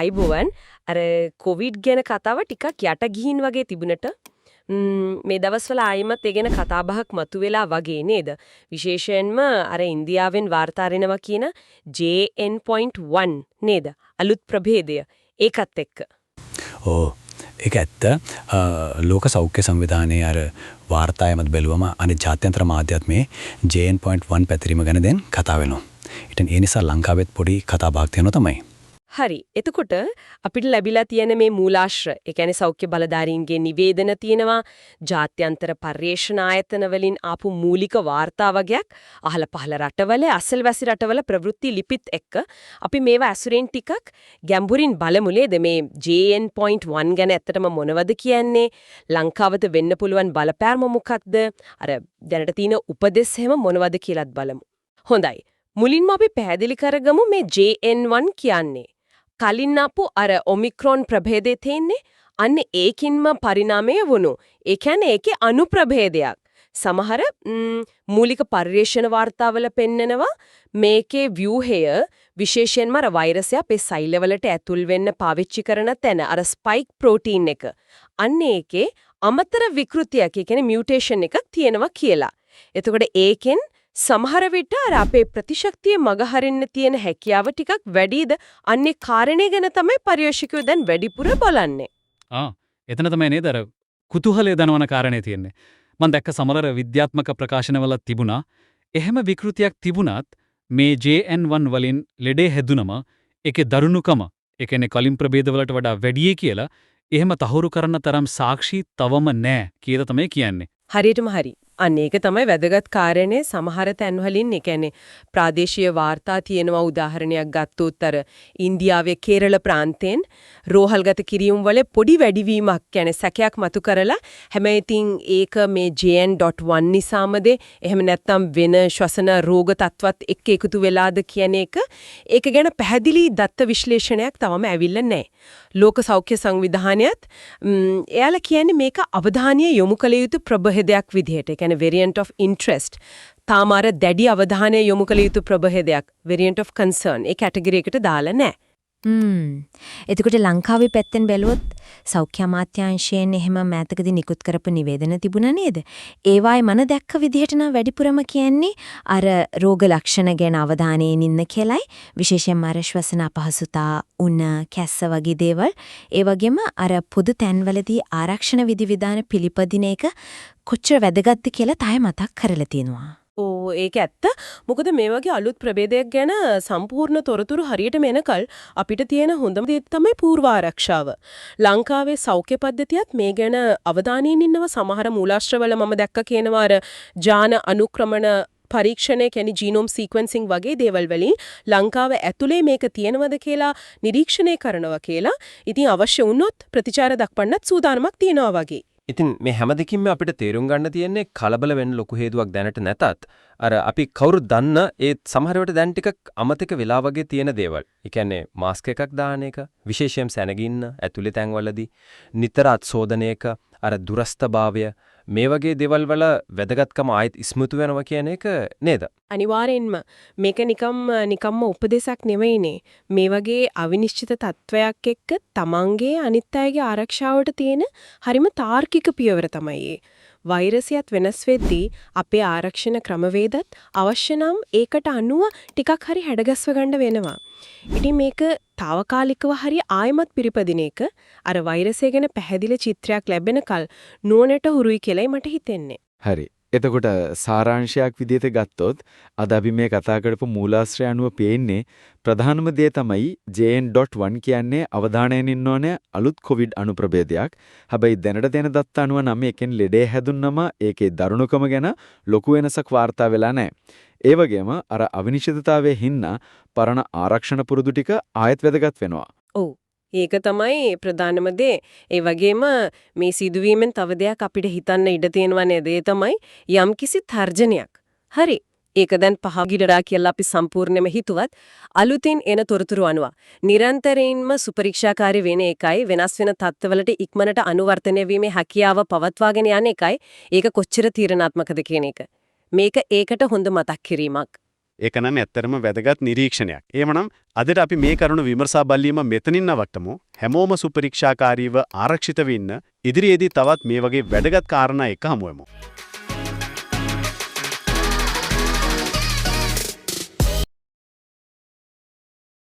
ආයිබෝවන් අර කොවිඩ් ගැන කතාව ටිකක් යට ගිහින් වගේ තිබුණට මේ දවස්වල ආයිමත් ඒ ගැන කතා බහක් මතුවෙලා වගේ නේද විශේෂයෙන්ම අර ඉන්දියාවෙන් වාර්තාරිනවා කියන JN.1 නේද අලුත් ප්‍රභේදය ඒකත් එක්ක ඒක ඇත්ත ලෝක සෞඛ්‍ය සංවිධානයේ අර වාර්තායමත් බැලුවම අනිත් ජාත්‍යන්තර මාධ්‍යත් මේ JN.1 පැතිරීම ගැන දැන් කතා වෙනවා. ඉතින් ඒ නිසා ලංකාවෙත් පොඩි කතා බහක් තියෙනවා තමයි. හරි. එතකොට අපිට ලැබිලා තියෙන මේ මූලාශ්‍ර, ඒ කියන්නේ සෞඛ්‍ය බලධාරීන්ගේ නිවේදන තියෙනවා, ජාත්‍යන්තර පර්යේෂණ ආයතන වලින් ආපු මූලික වාර්තා වගේක්, අහල පහල රටවල, අසල්වැසි රටවල ප්‍රවෘත්ති ලිපිත් එක්ක අපි මේවා ඇසුරෙන් ටිකක් ගැඹුරින් බලමු නේද? මේ JN.1 ගැන ඇත්තටම මොනවද කියන්නේ? ලංකාවට වෙන්න පුළුවන් බලපෑම මොකක්ද? අර දැනට තියෙන උපදෙස් එහෙම මොනවද කියලාත් බලමු. හොඳයි. මුලින්ම අපි පැහැදිලි කරගමු මේ JN.1 කියන්නේ. කලින් ආපු අර ඔමික්‍රොන් ප්‍රභේදයේ තියෙන්නේ අන්න ඒකින්ම පරිණාමය වුණු. ඒ කියන්නේ ඒකේ අනුප්‍රභේදයක්. සමහර මූලික පර්යේෂණ වාර්තාවල පෙන්නනවා මේකේ ව්‍යුහය විශේෂයෙන්ම අර වෛරසය අපේ සෛලවලට ඇතුල් වෙන්න පාවිච්චි කරන තැන අර ස්පයික් ප්‍රෝටීන් එක. අන්න ඒකේ අමතර විකෘතියක්, ඒ කියන්නේ මියුටේෂන් එකක් තියෙනවා කියලා. එතකොට ඒකෙන් සමහර විට අර අපේ ප්‍රතිශක්තිය මගහරින්න තියෙන හැකියාව ටිකක් වැඩිද අන්නේ කාරණේ ගැන තමයි පර්යේෂකයෝ දැන් වැඩිපුර බලන්නේ. එතන තමයි නේද අර කුතුහලය දනවන කාරණේ තියෙන්නේ. මම දැක්ක සමහර විද්‍යාත්මක ප්‍රකාශනවල තිබුණා එහෙම විකෘතියක් තිබුණත් මේ JN.1 වලින් ලෙඩේ හැදුනම ඒකේ දරුණුකම ඒ කියන්නේ කලින් ප්‍රභේදවලට වඩා වැඩියි කියලා එහෙම තහවුරු කරන තරම් සාක්ෂි තවම නැහැ කියලා තමයි කියන්නේ. හරියටම හරි. අන්න ඒක තමයි වැදගත් කාරණේ. සමහර තැන්වලින් ඒ කියන්නේ ප්‍රාදේශීය වාර්තා තියෙනවා. උදාහරණයක් ගත්තොත් අර ඉන්දියාවේ කේරළ ප්‍රාන්තයෙන් රෝහල්ගත කිරීම වල පොඩි වැඩිවීමක් කියන්නේ සැකයක් මතු කරලා හැබැයි ඉතින් ඒක මේ JN.1 නිසාමද එහෙම නැත්නම් වෙන ශ්වසන රෝග තත්ත්වත් එක්ක එකතු වෙලාද කියන එක ඒක ගැන පැහැදිලි දත්ත විශ්ලේෂණයක් තවම ඇවිල්ලා නැහැ. ලෝක සෞඛ්‍ය සංවිධානයත් එයාලා කියන්නේ මේක අවධානය යොමු කළ යුතු ප්‍රභේදයක් විදිහට. ඒ කියන්නේ variant of interest තාමාර දැඩි අවධානය යොමු කළ යුතු ප්‍රභේදයක් variant of concern A category එකට දාලා නැහැ. එතකොට ලංකාවේ පැත්තෙන් බැලුවොත් සෞඛ්‍ය අමාත්‍යාංශයෙන් එහෙම මෑතකදී නිකුත් කරපු නිවේදන තිබුණා නේද? ඒවායේ මන දැක්ක විදිහට නම් වැඩිපුරම කියන්නේ අර රෝග ලක්ෂණ ගැන අවධානයෙන් ඉන්න කියලයි. විශේෂයෙන්ම අර ශ්වසන අපහසුතා, උණ, කැස්ස වගේ දේවල්. ඒ වගේම අර පොදු තැන්වලදී ආරක්ෂණ විධිවිධාන පිළිපදින එක කොච්චර වැදගත්ද කියලා තය මතක් කරලා තියෙනවා. ඒක ඇත්ත. මොකද මේ වගේ අලුත් ප්‍රභේදයක් ගැන සම්පූර්ණ තොරතුරු හරියටම එනකල් අපිට තියෙන හොඳම දේ තමයි පූර්ව ආරක්ෂාව. ලංකාවේ සෞඛ්‍ය පද්ධතියත් මේ ගැන අවධානයෙන් ඉන්නවා. සමහර මූලාශ්‍රවල මම දැක්ක කියනවා අර ජාන අනුක්‍රමණ පරීක්ෂණය කියන්නේ ජීනෝම් සීක්වෙන්සිං වගේ දේවල් වලින් ලංකාව ඇතුලේ මේක තියෙනවද කියලා නිරීක්ෂණය කරනවා කියලා. ඉතින් අවශ්‍ය වුණොත් ප්‍රතිචාර දක්වන්නත් සූදානමක් තියෙනවා වගේ. ඉතින් මේ හැම දෙකින්ම අපිට තේරුම් ගන්න තියෙන්නේ කලබල වෙන්න ලොකු හේතුවක් දැනට නැතත් අර අපි කවුරුත් දන්න ඒ සමහර වෙලට දැන් ටිකක් අමතක වෙලා වගේ තියෙන දේවල්. ඒ කියන්නේ මාස්ක් එකක් දාන එක, විශේෂයෙන් සැනගින්න ඇතුලේ තැන්වලදී නිතර අත්සෝදනයක අර දුරස්ථභාවය මේ වගේ දේවල් වල වැදගත්කම ආයෙත් ඉස්මතු වෙනවා කියන එක නේද? අනිවාර්යෙන්ම මේක නිකම්ම උපදේශයක් නෙවෙයිනේ. මේ වගේ අවිනිශ්චිත තත්වයක් එක්ක තමන්ගේ අනිත් අයගේ ආරක්ෂාවට තියෙන හරිම තාර්කික පියවර තමයි. වෛරසියත් වෙනස් වෙද්දී අපේ ආරක්ෂණ ක්‍රමවේදත් අවශ්‍ය නම් ඒකට අනුව ටිකක් හරි හැඩගස්ව ගන්න වෙනවා. ඉතින් මේක తాවකාලිකව හරි ආයමත් පිරිපදින එක අර වෛරසය ගැන පැහැදිලි චිත්‍රයක් ලැබෙනකල් නුවණට හුරුයි කියලායි මට හිතෙන්නේ. හරි. එතකොට සාරාංශයක් විදිහට ගත්තොත් අද අපි මේ කතා කරපු මූලාශ්‍රය අනුව පේන්නේ ප්‍රධානම දේ තමයි JN.1 කියන්නේ අවධානයෙන් ඉන්න ඕනේ අලුත් කොවිඩ් අනුප්‍රභේදයක්. හැබැයි දැනට දෙන දත්ත අනුව නම් එකෙන් ලෙඩේ හැදුන්නම ඒකේ දරුණුකම ගැන ලොකු වෙනසක් වාර්තා වෙලා නැහැ. ඒ වගේම අර අවිනිශ්චිතතාවයේ හින්නා පරණ ආරක්ෂණ පුරුදු ටික ආයෙත් වැදගත් වෙනවා. ඔව්. ඒක තමයි ප්‍රධානම දේ. ඒ වගේම මේ සිදුවීමෙන් තව දෙයක් අපිට හිතන්න ඉඩ තියෙනවා නේද? ඒ තමයි යම්කිසි තර්ජනයක්. හරි. ඒක දැන් පහගිලරා කියලා අපි සම්පූර්ණයෙන්ම හිතුවත් අලුතින් එන තොරතුරු අනුව නිරන්තරයෙන්ම සුපරීක්ෂාකාරී වෙන එකයි වෙනස් වෙන තත්ත්වවලට ඉක්මනට අනුවර්තනය වීමේ හැකියාව පවත්වාගෙන යන එකයි ඒක කොච්චර තීරණාත්මකද කියන එක. මේක ඒකට හොඳ මතක් කිරීමක්. ඒක නම් ඇත්තරම වැදගත් නිරීක්ෂණයක්. එhmenan අදට අපි මේ කරුණු විමර්ශා බැලීම මෙතනින් නවත්තමු. හැමෝම සුපරීක්ෂාකාරීව ආරක්ෂිතව ඉන්න. ඉදිරියේදී තවත් මේ වගේ වැදගත් කාරණා එක හමුවෙමු.